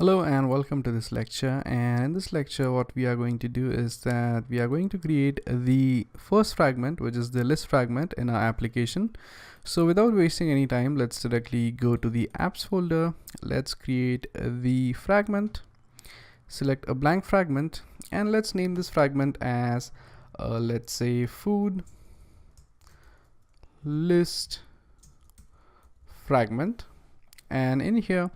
Hello and welcome to this lecture, and in this lecture what we are going to do is that we are going to create the first fragment, which is the list fragment in our application. So without wasting any time, let's directly go to the apps folder. Let's create the fragment, select a blank fragment, and let's name this fragment as let's say food list fragment. And in here,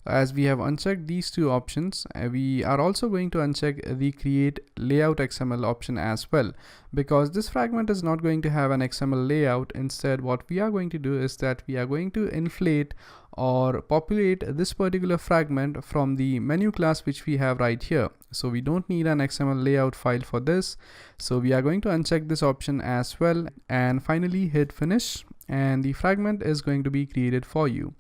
as we have unchecked these two options, we are also going to uncheck the create layout XML option as well, because this fragment is not going to have an XML layout. Instead, what we are going to do is that we are going to inflate or populate this particular fragment from the menu class which we have right here. So we don't need an XML layout file for this. So we are going to uncheck this option as well, and finally hit finish, and the fragment is going to be created for you.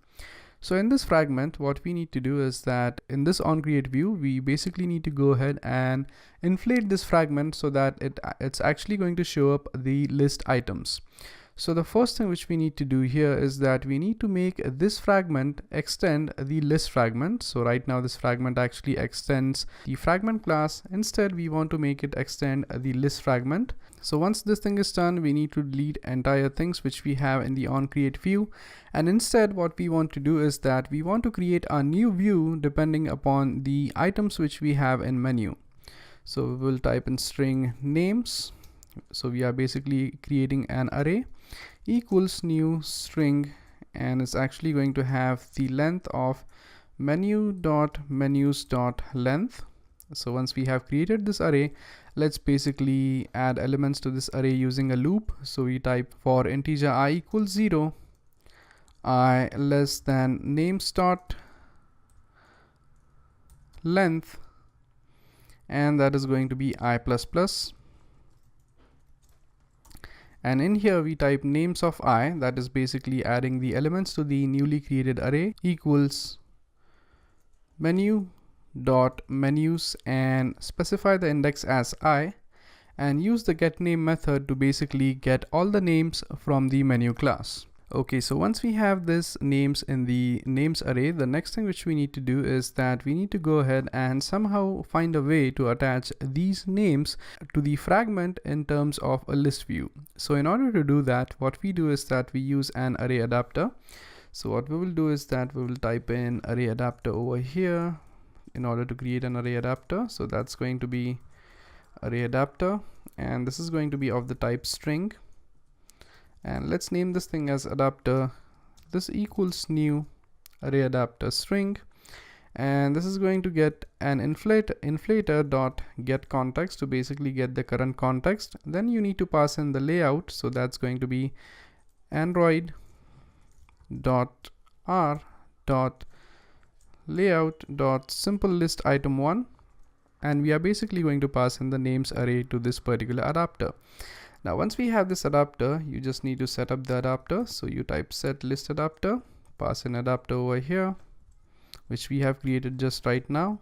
So in this fragment, what we need to do is that in this onCreate view, we basically need to go ahead and inflate this fragment so that it's actually going to show up the list items. So the first thing which we need to do here is that we need to make this fragment extend the list fragment. So right now this fragment actually extends the fragment class. Instead, we want to make it extend the list fragment. So once this thing is done, we need to delete entire things which we have in the onCreate view. And instead, what we want to do is that we want to create a new view depending upon the items which we have in menu. So we will type in string names. So we are basically creating an array equals new string, and it's actually going to have the length of menu.menus.length. So once we have created this array, let's basically add elements to this array using a loop. So we type for integer I equals 0, I less than names dot length, and that is going to be I plus plus. And in here we type names of I, that is basically adding the elements to the newly created array, equals menu.menus, and specify the index as I, and use the getName method to basically get all the names from the menu class. Okay, so once we have this names in the names array, the next thing which we need to do is that we need to go ahead and somehow find a way to attach these names to the fragment in terms of a list view. So in order to do that, what we do is that we use an array adapter. So what we will do is that we will type in array adapter over here in order to create an array adapter. So that's going to be array adapter, and this is going to be of the type string. And let's name this thing as adapter. This equals new array adapter string, and this is going to get an inflator dot get context to basically get the current context. Then you need to pass in the layout, so that's going to be android dot r dot layout dot simple list item 1, and we are basically going to pass in the names array to this particular adapter. Now once we have this adapter, you just need to set up the adapter. So you type set list adapter, pass in adapter over here, which we have created just right now,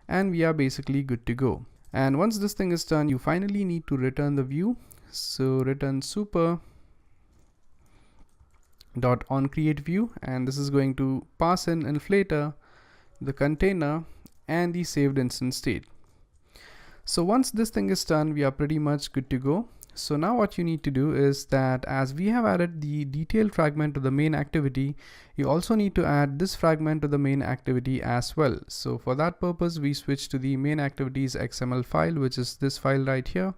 and we are basically good to go. And once this thing is done, you finally need to return the view. So return super dot onCreate view, and this is going to pass in inflator, the container, and the saved instance state. So once this thing is done, we are pretty much good to go. So now what you need to do is that as we have added the detailed fragment to the main activity, you also need to add this fragment to the main activity as well. So for that purpose, we switch to the main activities XML file, which is this file right here.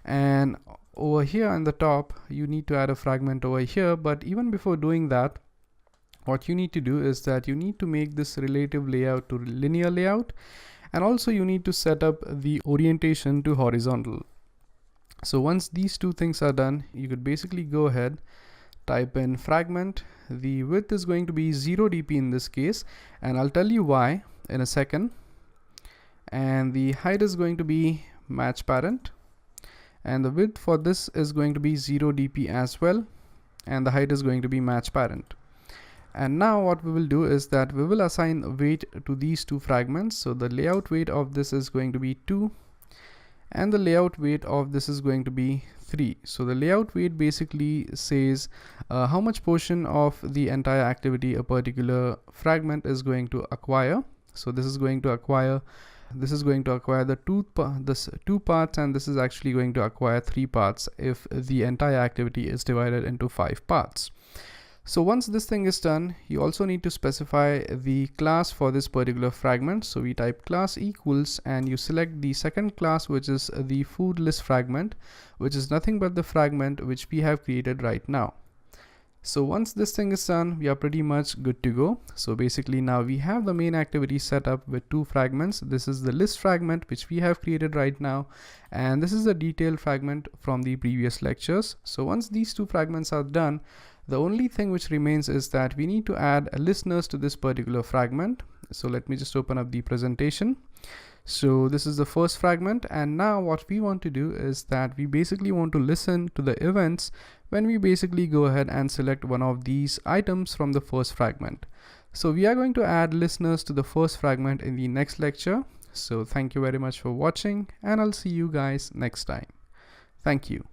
And over here on the top, you need to add a fragment over here. But even before doing that, what you need to do is that you need to make this relative layout to linear layout. And also you need to set up the orientation to horizontal. So once these two things are done, you could basically go ahead, type in fragment. The width is going to be 0 dp in this case, and I'll tell you why in a second. And the height is going to be match parent, and the width for this is going to be 0 dp as well, and the height is going to be match parent. And now what we will do is that we will assign weight to these two fragments. So the layout weight of this is going to be 2, and the layout weight of this is going to be 3. So the layout weight basically says how much portion of the entire activity a particular fragment is going to acquire. So this is going to acquire the two parts, and this is actually going to acquire 3 parts if the entire activity is divided into 5 parts. So once this thing is done, you also need to specify the class for this particular fragment. So we type class equals, and you select the second class, which is the food list fragment, which is nothing but the fragment which we have created right now. So once this thing is done, we are pretty much good to go. So basically now we have the main activity set up with 2 fragments. This is the list fragment which we have created right now, and this is the detailed fragment from the previous lectures. So once these 2 fragments are done, the only thing which remains is that we need to add listeners to this particular fragment. So let me just open up the presentation. So this is the first fragment, and now what we want to do is that we basically want to listen to the events when we basically go ahead and select one of these items from the first fragment. So we are going to add listeners to the first fragment in the next lecture. So thank you very much for watching, and I'll see you guys next time. Thank you.